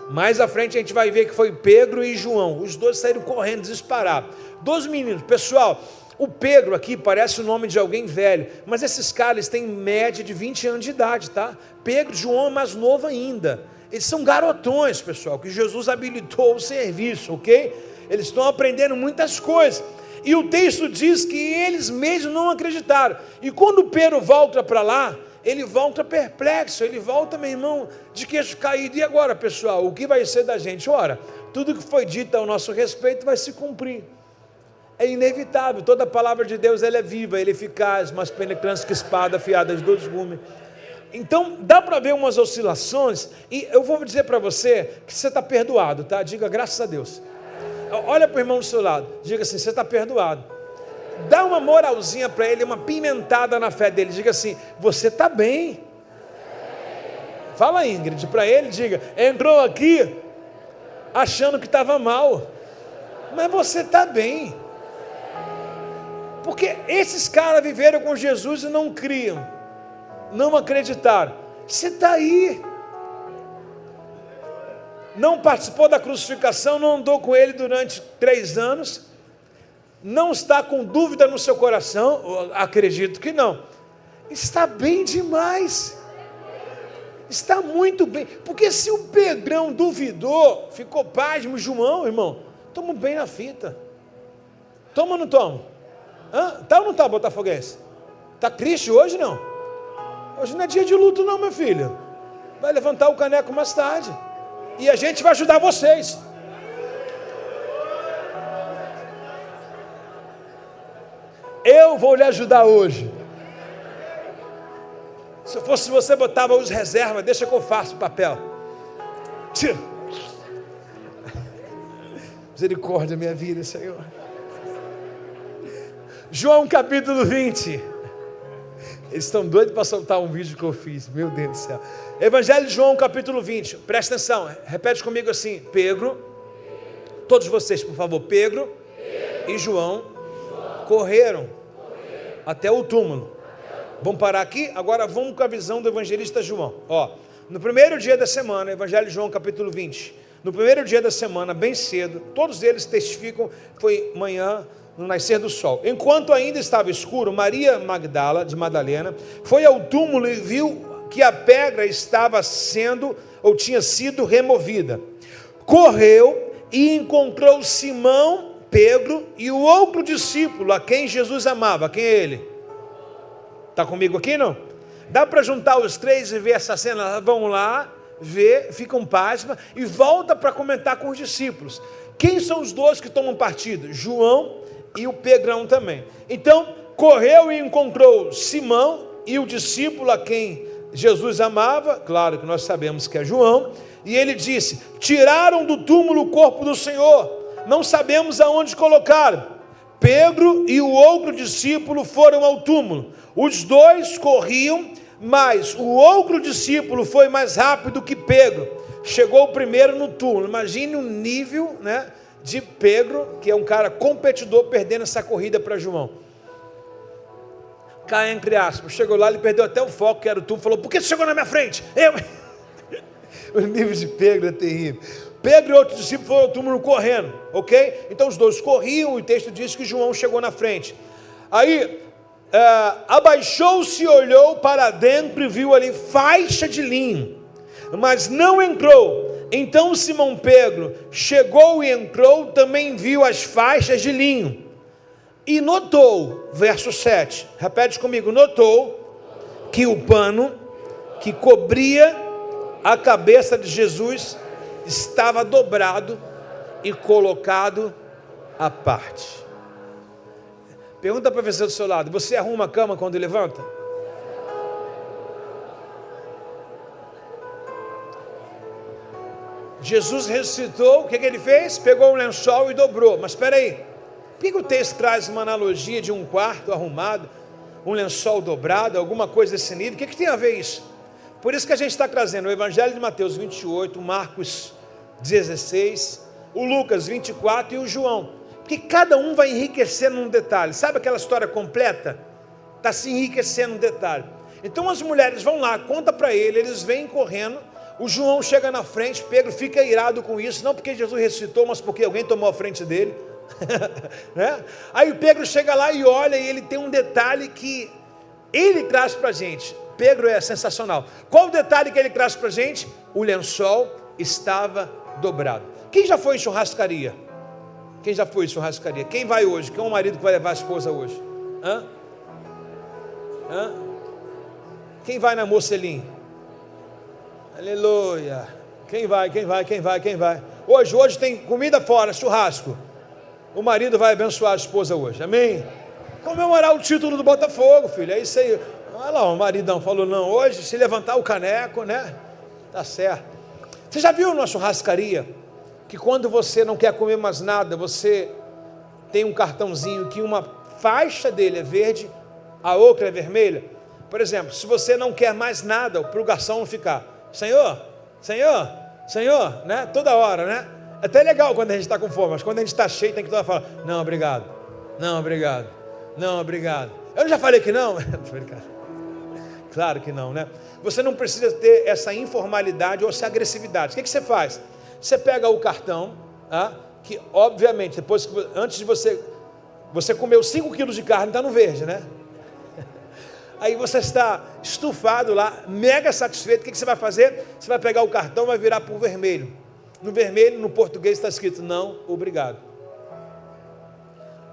Speaker 1: Mais à frente a gente vai ver que foi Pedro e João. Os 2 saíram correndo, disparados. 2 meninos. Pessoal, o Pedro aqui parece o nome de alguém velho, mas esses caras têm média de 20 anos de idade, tá? Pedro e João é mais novo ainda. Eles são garotões, pessoal, que Jesus habilitou o serviço, ok? Eles estão aprendendo muitas coisas. E o texto diz que eles mesmos não acreditaram. E quando Pedro volta para lá, ele volta perplexo, ele volta, meu irmão, de queixo caído. E agora, pessoal, o que vai ser da gente? Ora, tudo que foi dito ao nosso respeito vai se cumprir. É inevitável, toda a palavra de Deus ela é viva, ela é eficaz, mais penetrante que espada afiada de 2 gumes. Então, dá para ver umas oscilações, e eu vou dizer para você que você está perdoado, tá? Diga graças a Deus. Olha para o irmão do seu lado, diga assim, você está perdoado. Dá uma moralzinha para ele, uma pimentada na fé dele, diga assim, você está bem. Fala, Ingrid, para ele, diga, entrou aqui achando que estava mal, mas você está bem. Porque esses caras viveram com Jesus e não criam, não acreditaram. Você está aí, não participou da crucificação, não andou com ele durante 3 anos, não está com dúvida no seu coração, acredito que não, está bem demais, está muito bem, porque se o Pedrão duvidou, ficou pasmo, João, irmão, toma bem na fita, toma ou não toma? Tá ou não tá, botafoguense? Tá triste hoje não? Hoje não é dia de luto não, meu filho, vai levantar o caneco mais tarde, e a gente vai ajudar vocês. Eu vou lhe ajudar hoje. Se eu fosse você, botava os reservas, deixa que eu faço o papel. Tira. Misericórdia, minha vida, Senhor. João capítulo 20. Eles estão doidos para soltar um vídeo que eu fiz, meu Deus do céu. Evangelho de João capítulo 20, presta atenção, repete comigo assim, Pedro, todos vocês por favor, Pedro e João correram até o túmulo. Vamos parar aqui? Agora vamos com a visão do evangelista João. No primeiro dia da semana, Evangelho de João capítulo 20, no primeiro dia da semana, bem cedo, todos eles testificam, foi manhã, no nascer do sol. Enquanto ainda estava escuro, Maria Magdala, de Madalena, foi ao túmulo e viu que a pedra estava sendo, ou tinha sido removida. Correu e encontrou Simão, Pedro e o outro discípulo, a quem Jesus amava. Quem é ele? Está comigo aqui, não? Dá para juntar os 3 e ver essa cena? Vão lá, vê, ficam pasma e volta para comentar com os discípulos. Quem são os 2 que tomam partido? João e o Pedrão também. Então, correu e encontrou Simão e o discípulo a quem Jesus amava, claro que nós sabemos que é João, e ele disse, tiraram do túmulo o corpo do Senhor, não sabemos aonde colocaram. Pedro e o outro discípulo foram ao túmulo, os 2 corriam, mas o outro discípulo foi mais rápido que Pedro, chegou primeiro no túmulo. Imagine o nível, né, de Pedro, que é um cara competidor, perdendo essa corrida para João. Cá entre aspas, chegou lá, ele perdeu até o foco, que era o túmulo, falou, por que você chegou na minha frente? O nível de Pedro é terrível. Pedro e outro discípulo foram ao túmulo correndo, ok? Então os 2 corriam, e o texto diz que João chegou na frente. Aí, abaixou-se, olhou para dentro e viu ali faixa de linho, mas não entrou. Então Simão Pedro chegou e entrou, também viu as faixas de linho, e notou, verso 7, repete comigo, notou que o pano que cobria a cabeça de Jesus estava dobrado e colocado à parte. Pergunta para a pessoa do seu lado, você arruma a cama quando levanta? Jesus ressuscitou, o que ele fez? Pegou um lençol e dobrou. Mas espera aí, por que o texto traz uma analogia de um quarto arrumado, um lençol dobrado, alguma coisa desse nível? O que tem a ver isso? Por isso que a gente está trazendo o Evangelho de Mateus 28, o Marcos 16, o Lucas 24 e o João, porque cada um vai enriquecendo num detalhe. Sabe aquela história completa? Está se enriquecendo num detalhe. Então as mulheres vão lá, conta para ele, eles vêm correndo. O João chega na frente, Pedro fica irado com isso, não porque Jesus ressuscitou, mas porque alguém tomou a frente dele. Né? Aí o Pedro chega lá e olha, e ele tem um detalhe que ele traz para a gente. Pedro é sensacional. Qual o detalhe que ele traz para a gente? O lençol estava dobrado. Quem já foi em churrascaria? Quem já foi em churrascaria? Quem vai hoje? Quem é o marido que vai levar a esposa hoje? Quem vai na Mocelim? Aleluia. Quem vai? Hoje tem comida fora, churrasco. O marido vai abençoar a esposa hoje, amém? Comemorar o título do Botafogo, filho, é isso aí. Olha lá, o maridão falou, não, hoje se levantar o caneco, né? Tá certo. Você já viu na churrascaria que quando você não quer comer mais nada, você tem um cartãozinho que uma faixa dele é verde, a outra é vermelha? Por exemplo, se você não quer mais nada, para o garçom não ficar, Senhor, Senhor, Senhor, né? Toda hora, né? É até legal quando a gente está com fome, mas quando a gente está cheio, tem que toda hora falar, não, obrigado, não, obrigado, não, obrigado. Eu já falei que não? Claro que não, né? Você não precisa ter essa informalidade ou essa agressividade. O que você faz? Você pega o cartão, tá? Que obviamente, depois que, antes de você comeu 5 quilos de carne, está no verde, né? Aí você está estufado lá, mega satisfeito. O que você vai fazer? Você vai pegar o cartão e vai virar para o vermelho. No vermelho, no português, está escrito, não, obrigado.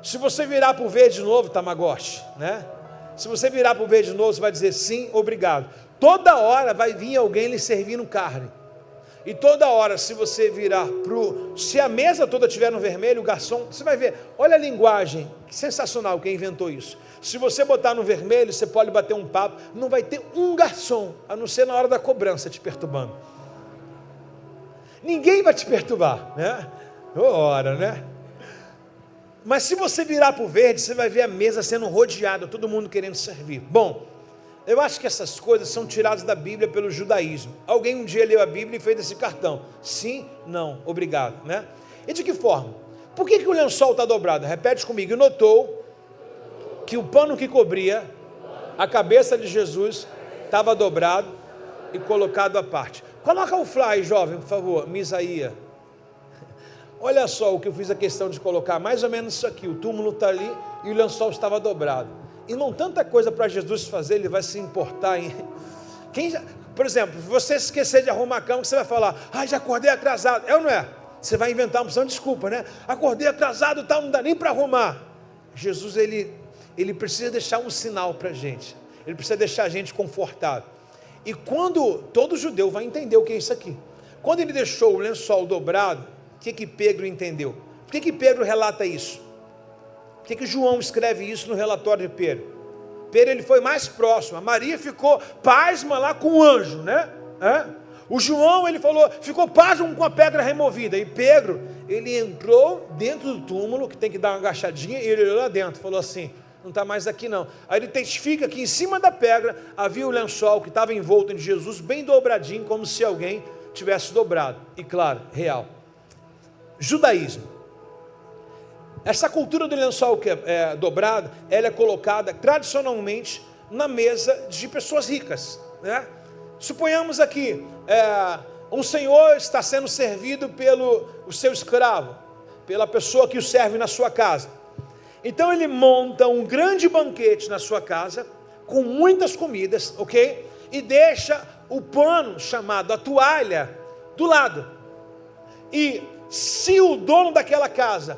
Speaker 1: Se você virar para o verde de novo, Tamagotchi, né? Se você virar para o verde de novo, você vai dizer sim, obrigado. Toda hora vai vir alguém lhe servindo carne. E toda hora, se você virar se a mesa toda estiver no vermelho, o garçom, você vai ver, olha a linguagem, que sensacional quem inventou isso. Se você botar no vermelho, você pode bater um papo, não vai ter um garçom, a não ser na hora da cobrança te perturbando. Ninguém vai te perturbar, né? Ora, né? Mas se você virar para o verde, você vai ver a mesa sendo rodeada, todo mundo querendo servir. Bom, eu acho que essas coisas são tiradas da Bíblia pelo judaísmo. Alguém um dia leu a Bíblia e fez esse cartão. Sim, não, obrigado, né? E de que forma? Por que o lençol está dobrado? Repete comigo. E notou que o pano que cobria a cabeça de Jesus estava dobrado e colocado à parte. Coloca o fly, jovem, por favor, Misaías. Olha só o que eu fiz a questão de colocar, mais ou menos isso aqui, o túmulo está ali e o lençol estava dobrado. E não tanta coisa para Jesus fazer, ele vai se importar em... Por exemplo, se você esquecer de arrumar a cama, você vai falar, já acordei atrasado, é ou não é? Você vai inventar uma opção de desculpa, né? Acordei atrasado, tal, não dá nem para arrumar. Jesus, ele precisa deixar um sinal para a gente, ele precisa deixar a gente confortável. E quando todo judeu vai entender o que é isso aqui, quando ele deixou o lençol dobrado, o que Pedro entendeu? Por que Pedro relata isso? Por que João escreve isso no relatório de Pedro? Pedro, ele foi mais próximo, a Maria ficou pasma lá com o anjo, né? O João, ele falou, ficou pasmo com a pedra removida, e Pedro, ele entrou dentro do túmulo, que tem que dar uma agachadinha, e ele olhou lá dentro, falou assim, não está mais aqui não. Aí ele testifica que em cima da pedra, havia o lençol que estava envolto em Jesus, bem dobradinho, como se alguém tivesse dobrado, e claro, real. Judaísmo. Essa cultura do lençol que é dobrado, ela é colocada tradicionalmente na mesa de pessoas ricas, né? Suponhamos aqui, um senhor está sendo servido pelo o seu escravo, pela pessoa que o serve na sua casa. Então ele monta um grande banquete na sua casa, com muitas comidas, ok? E deixa o pano chamado a toalha do lado. E se o dono daquela casa,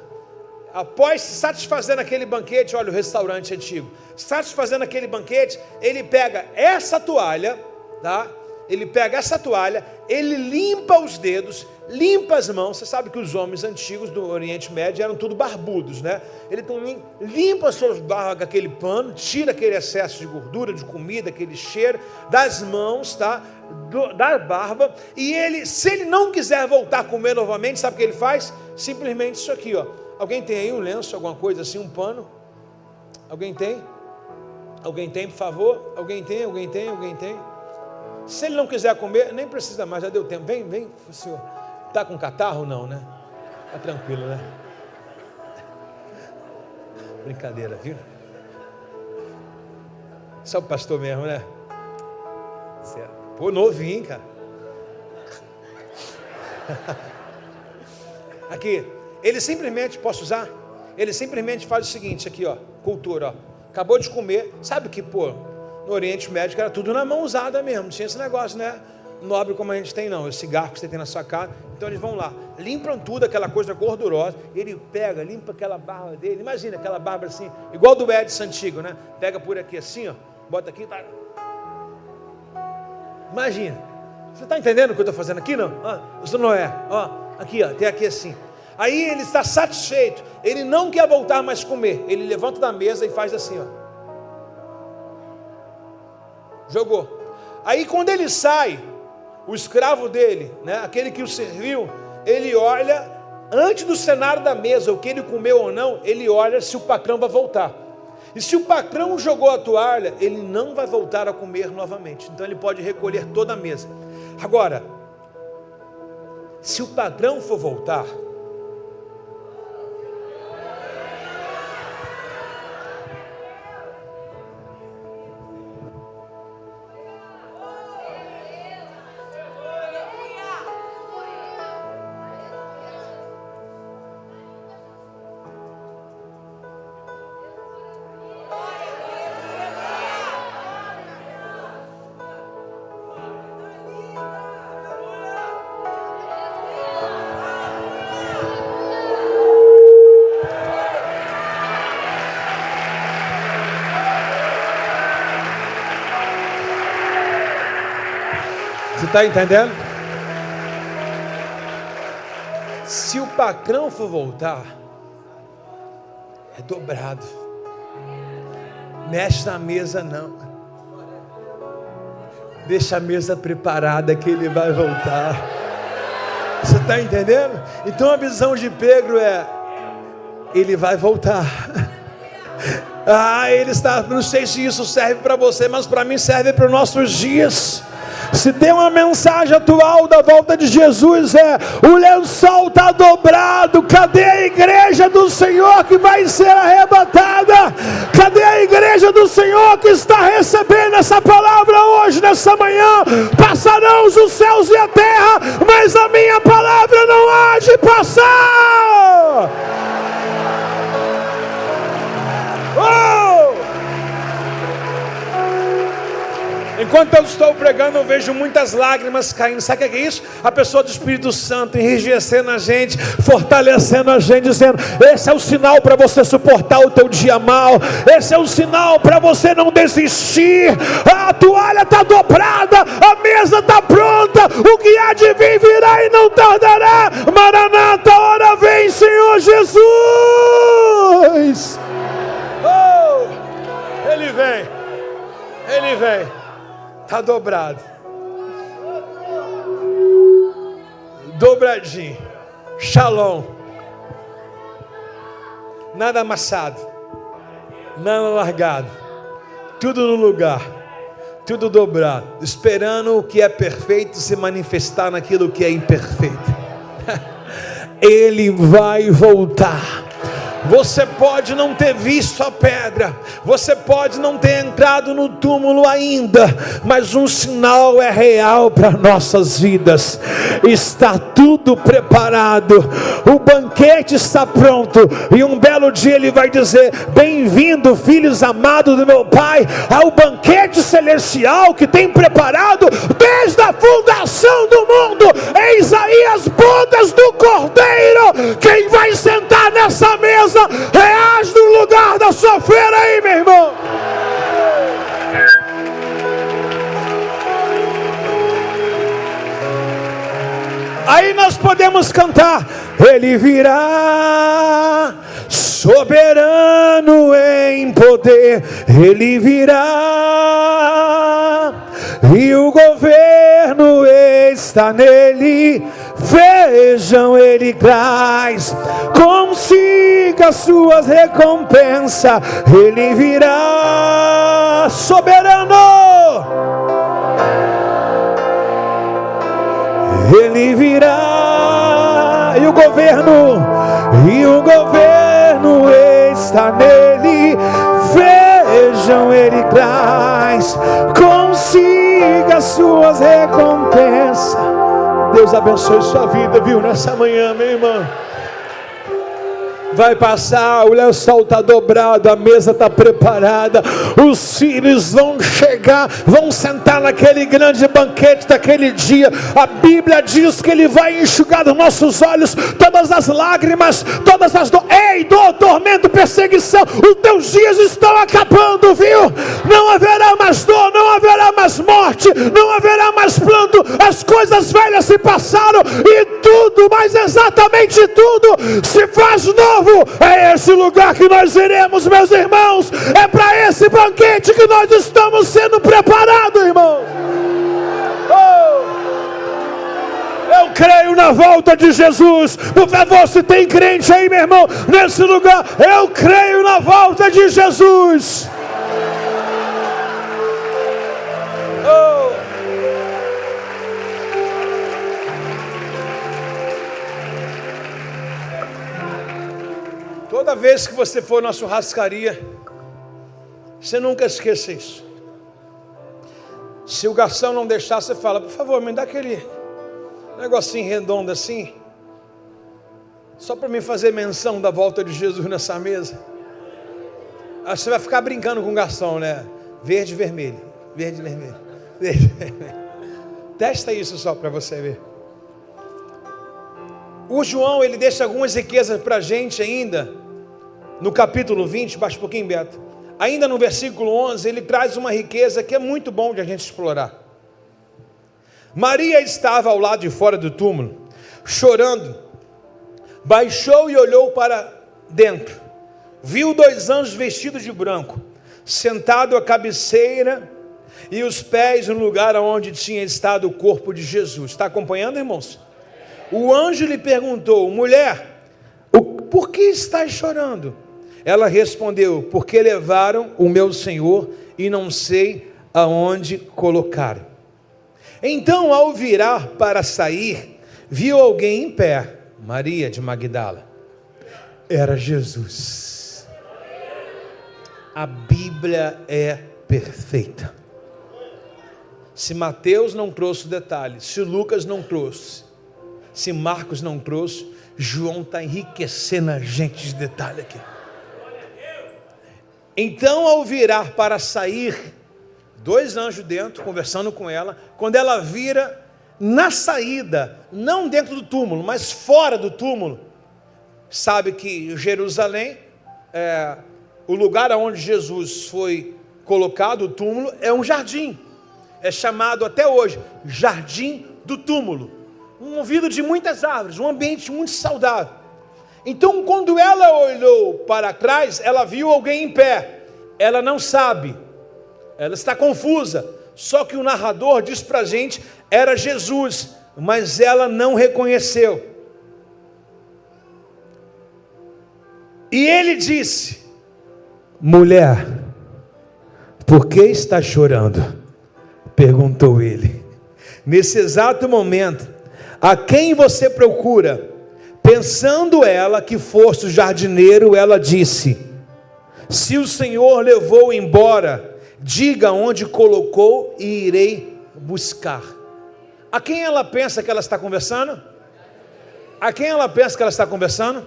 Speaker 1: após se satisfazer naquele banquete, olha o restaurante antigo, satisfazendo aquele banquete, ele pega essa toalha, tá? Ele pega essa toalha, ele limpa os dedos, limpa as mãos. Você sabe que os homens antigos do Oriente Médio eram tudo barbudos, né? Ele também limpa as suas barbas com aquele pano, tira aquele excesso de gordura, de comida, aquele cheiro das mãos, tá? Da barba. E ele, se ele não quiser voltar a comer novamente, sabe o que ele faz? Simplesmente isso aqui, ó. Alguém tem aí um lenço, alguma coisa assim, um pano? Alguém tem? Alguém tem, por favor? Alguém tem? Alguém tem? Alguém tem? Se ele não quiser comer, nem precisa mais, já deu tempo. Vem, senhor. Está com catarro? Não, né? Está tranquilo, né? Brincadeira, viu? Só o pastor mesmo, né? Pô, novinho, cara. Aqui, ele simplesmente, posso usar? Ele simplesmente faz o seguinte, aqui, ó, cultura, ó. Acabou de comer, sabe que, pô, no Oriente Médio era tudo na mão usada mesmo, não tinha esse negócio, né? Nobre como a gente tem não, esse garfo que você tem na sua casa. Então eles vão lá, limpam tudo, aquela coisa gordurosa, ele pega, limpa aquela barba dele, imagina aquela barba assim, igual do Edson antigo, né? Pega por aqui assim, ó, bota aqui, tá. Imagina, você está entendendo o que eu estou fazendo aqui, não? Isso não é, ó, aqui, ó, tem aqui assim. Aí ele está satisfeito, ele não quer voltar mais comer, ele levanta da mesa e faz assim, ó. Jogou. Aí quando ele sai, o escravo dele, né, aquele que o serviu, ele olha, antes do cenário da mesa, o que ele comeu ou não, ele olha se o patrão vai voltar. E se o patrão jogou a toalha, ele não vai voltar a comer novamente. Então ele pode recolher toda a mesa. Agora, se o patrão for voltar, você está entendendo? Se o patrão for voltar, é dobrado. Mexe na mesa não. Deixa a mesa preparada que ele vai voltar. Você está entendendo? Então a visão de Pedro é: ele vai voltar. Ele está. Não sei se isso serve para você, mas para mim serve para os nossos dias. Se tem uma mensagem atual da volta de Jesus, é: o lençol está dobrado. Cadê a igreja do Senhor que vai ser arrebatada? Cadê a igreja do Senhor que está recebendo essa palavra hoje, nessa manhã? Passarão os céus e a terra, mas a minha palavra não há de passar. Enquanto eu estou pregando, eu vejo muitas lágrimas caindo. Sabe o que é isso? A pessoa do Espírito Santo enrijecendo a gente, fortalecendo a gente, dizendo: esse é o sinal para você suportar o teu dia mal. Esse é o sinal para você não desistir. A toalha está dobrada, a mesa está pronta, o que há de vir virá e não tardará. Maranata, hora vem, Senhor Jesus. Ele vem, Ele vem. Está dobrado, dobradinho, shalom, nada amassado, nada largado, tudo no lugar, tudo dobrado, esperando o que é perfeito se manifestar naquilo que é imperfeito. Ele vai voltar. Você pode não ter visto a pedra, você pode não ter entrado no túmulo ainda, mas um sinal é real para nossas vidas. Está tudo preparado, o banquete está pronto, e um belo dia ele vai dizer: bem-vindo, filhos amados do meu Pai, ao banquete celestial que tem preparado desde a fundação do mundo. Eis aí as bodas do Cordeiro. Quem vai sentar nessa mesa, reage no lugar da sua feira aí, meu irmão. Aí nós podemos cantar: Ele virá, soberano em poder. Ele virá, e o governo está nele. Vejam, ele traz consigo as suas recompensas. Ele virá, soberano. Ele virá, e o governo está nele. Vejam, ele traz consigo as suas recompensas. Deus abençoe sua vida, viu, nessa manhã, meu irmão. Vai passar, o lençol está dobrado, a mesa está preparada, os filhos vão chegar, vão sentar naquele grande banquete daquele dia. A Bíblia diz que Ele vai enxugar dos nossos olhos todas as lágrimas, todas as dor, tormento, perseguição. Os teus dias estão acabando, viu? Não haverá mais dor, não haverá mais morte, não haverá mais planto. As coisas velhas se passaram e tudo, mas exatamente tudo, se faz novo novo. É esse lugar que nós iremos, meus irmãos. É para esse banquete que nós estamos sendo preparados, irmão. Eu creio na volta de Jesus. Por favor, se tem crente aí, meu irmão, nesse lugar, eu creio na volta de Jesus. Toda vez que você for na churrascaria, você nunca esqueça isso. Se o garçom não deixar, você fala: por favor, me dá aquele negocinho redondo assim, só para me fazer menção da volta de Jesus nessa mesa. Aí você vai ficar brincando com o garçom, né? Verde, vermelho, verde, vermelho, verde, vermelho. Testa isso só para você ver. O João, ele deixa algumas riquezas para a gente ainda, no capítulo 20, baixa um pouquinho, Beto. Ainda no versículo 11, ele traz uma riqueza que é muito bom de a gente explorar. Maria estava ao lado de fora do túmulo, chorando. Baixou e olhou para dentro. Viu 2 anjos vestidos de branco, sentados à cabeceira e os pés no lugar onde tinha estado o corpo de Jesus. Está acompanhando, irmãos? O anjo lhe perguntou: mulher, por que estás chorando? Ela respondeu: porque levaram o meu Senhor e não sei aonde colocaram. Então, ao virar para sair, viu alguém em pé, Maria de Magdala. Era Jesus. A Bíblia é perfeita. Se Mateus não trouxe detalhes, se Lucas não trouxe, se Marcos não trouxe, João está enriquecendo a gente de detalhe aqui. Então, ao virar para sair, 2 anjos dentro, conversando com ela. Quando ela vira na saída, não dentro do túmulo, mas fora do túmulo, sabe que Jerusalém, o lugar onde Jesus foi colocado, o túmulo, é um jardim. É chamado até hoje Jardim do Túmulo. Movido de muitas árvores, um ambiente muito saudável. Então, quando ela olhou para trás, ela viu alguém em pé. Ela não sabe, ela está confusa. Só que o narrador diz para a gente, era Jesus, mas ela não reconheceu. E ele disse: mulher, por que está chorando? Perguntou ele. Nesse exato momento, a quem você procura? Pensando ela que fosse o jardineiro, ela disse: se o Senhor levou embora, diga onde colocou e irei buscar. A quem ela pensa que ela está conversando? A quem ela pensa que ela está conversando?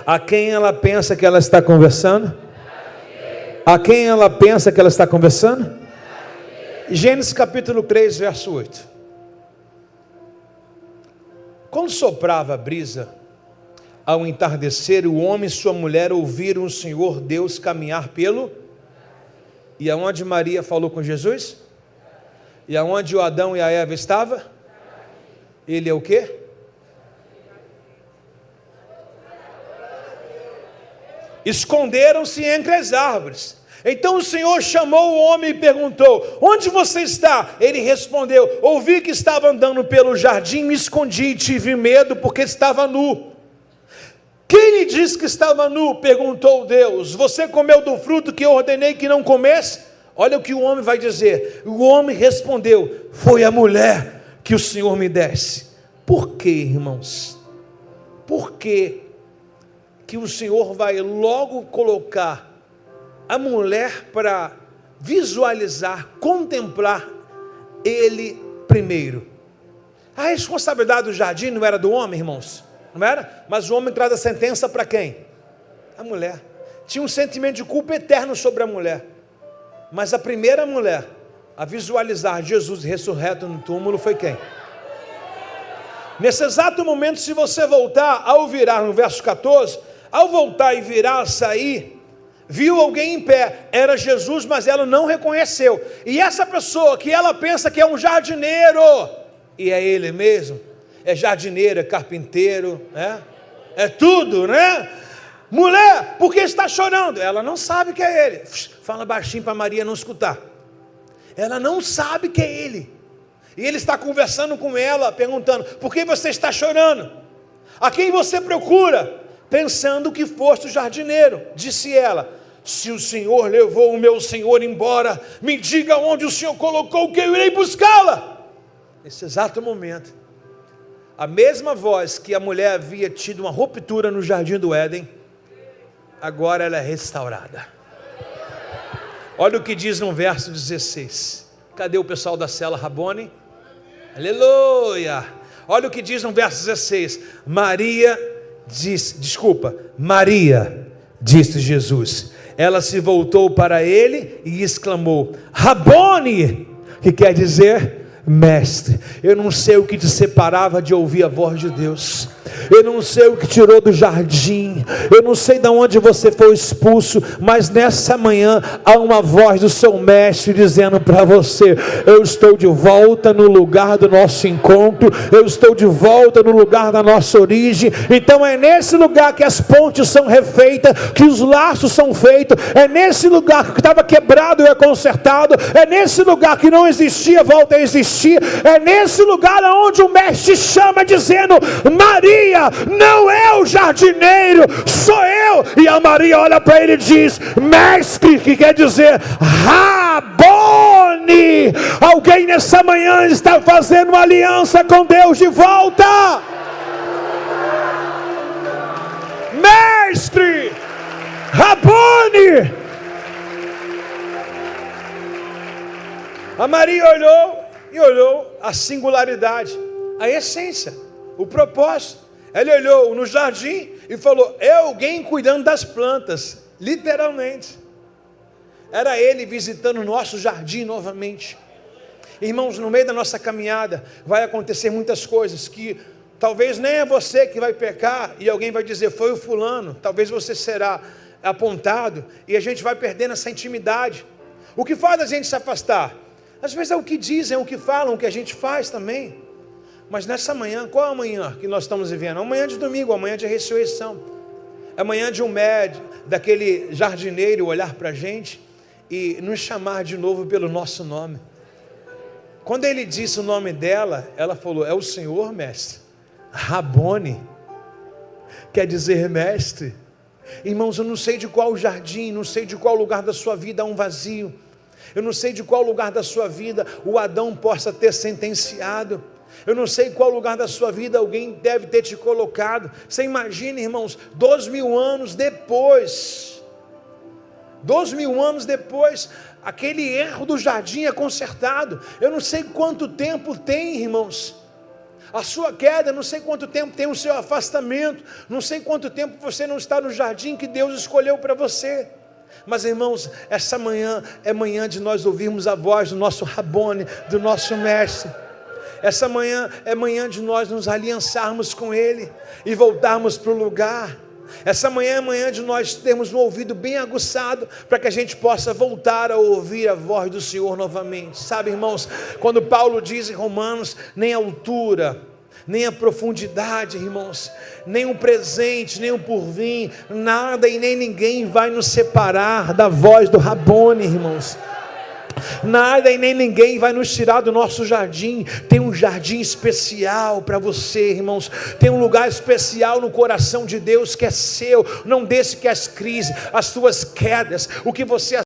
Speaker 1: A quem ela pensa que ela está conversando? A quem ela pensa que ela está conversando? Gênesis capítulo 3, verso 8. Quando soprava a brisa, ao entardecer, o homem e sua mulher ouviram o Senhor Deus caminhar pelo... E aonde Maria falou com Jesus? E aonde o Adão e a Eva estavam? Ele é o quê? Esconderam-se entre as árvores. Então o Senhor chamou o homem e perguntou: onde você está? Ele respondeu: ouvi que estava andando pelo jardim, me escondi e tive medo porque estava nu. Quem lhe disse que estava nu? Perguntou Deus. Você comeu do fruto que eu ordenei que não comesse? Olha o que o homem vai dizer. O homem respondeu: foi a mulher que o Senhor me desse. Por quê, irmãos? Por que o Senhor vai logo colocar a mulher para visualizar, contemplar ele primeiro? A responsabilidade do jardim não era do homem, irmãos? Não era? Mas o homem traz a sentença para quem? A mulher. Tinha um sentimento de culpa eterno sobre a mulher. Mas a primeira mulher a visualizar Jesus ressurreto no túmulo foi quem? Nesse exato momento, se você voltar, ao virar no verso 14, ao voltar e virar a sair, viu alguém em pé, era Jesus, mas ela não reconheceu. E essa pessoa que ela pensa que é um jardineiro, e é ele mesmo, é jardineiro, é carpinteiro, É tudo, né? Mulher, por que está chorando? Ela não sabe que é ele. Fala baixinho para Maria não escutar. Ela não sabe que é ele. E ele está conversando com ela, perguntando: por que você está chorando? A quem você procura? Pensando que fosse o jardineiro. Disse ela: se o Senhor levou o meu Senhor embora, me diga onde o Senhor colocou, que eu irei buscá-la. Nesse exato momento, a mesma voz que a mulher havia tido uma ruptura no jardim do Éden, agora ela é restaurada. Olha o que diz no verso 16. Cadê o pessoal da cela Rabone? Aleluia! Olha o que diz no verso 16. Maria, disse Jesus. Ela se voltou para ele e exclamou: Rabone, que quer dizer mestre. Eu não sei o que te separava de ouvir a voz de Deus. Eu não sei o que tirou do jardim. Eu não sei de onde você foi expulso. Mas nessa manhã há uma voz do seu mestre dizendo para você: eu estou de volta no lugar do nosso encontro. Eu estou de volta no lugar da nossa origem. Então é nesse lugar que as pontes são refeitas, que os laços são feitos. É nesse lugar que estava quebrado e é consertado. É nesse lugar que não existia, volta a existir. É nesse lugar onde o mestre chama dizendo: Maria, não é o jardineiro, sou eu. E a Maria olha para ele e diz: mestre, que quer dizer Rabone. Alguém nessa manhã está fazendo uma aliança com Deus de volta. Mestre, Rabone. A Maria olhou a singularidade, a essência, o propósito. Ela olhou no jardim e falou: é alguém cuidando das plantas. Literalmente, era ele visitando o nosso jardim novamente. Irmãos, no meio da nossa caminhada vai acontecer muitas coisas que talvez nem é você que vai pecar e alguém vai dizer: foi o fulano. Talvez você será apontado e a gente vai perdendo essa intimidade. O que faz a gente se afastar? Às vezes é o que dizem, é o que falam, o que a gente faz também. Mas nessa manhã, qual é a manhã que nós estamos vivendo? Amanhã de domingo, amanhã de ressurreição. Amanhã de um médico, daquele jardineiro olhar para a gente e nos chamar de novo pelo nosso nome. Quando ele disse o nome dela, ela falou: é o Senhor, mestre. Rabone, quer dizer mestre. Irmãos, eu não sei de qual jardim, não sei de qual lugar da sua vida há um vazio. Eu não sei de qual lugar da sua vida o Adão possa ter sentenciado. Eu não sei qual lugar da sua vida alguém deve ter te colocado. Você imagina, irmãos, 2000 anos depois, 2000 anos depois, aquele erro do jardim é consertado. Eu não sei quanto tempo tem, irmãos, a sua queda, não sei quanto tempo tem o seu afastamento, não sei quanto tempo você não está no jardim que Deus escolheu para você. Mas, irmãos, essa manhã é manhã de nós ouvirmos a voz do nosso Rabone, do nosso mestre. Essa manhã é manhã de nós nos aliançarmos com Ele e voltarmos para o lugar. Essa manhã é manhã de nós termos um ouvido bem aguçado para que a gente possa voltar a ouvir a voz do Senhor novamente. Sabe, irmãos, quando Paulo diz em Romanos: nem a altura, nem a profundidade, irmãos, nem o presente, nem o porvir, nada e nem ninguém vai nos separar da voz do Rabone, irmãos. Nada e nem ninguém vai nos tirar do nosso jardim. Tem um jardim especial para você, irmãos. Tem um lugar especial no coração de Deus que é seu. Não deixe que as crises, as suas quedas, o que você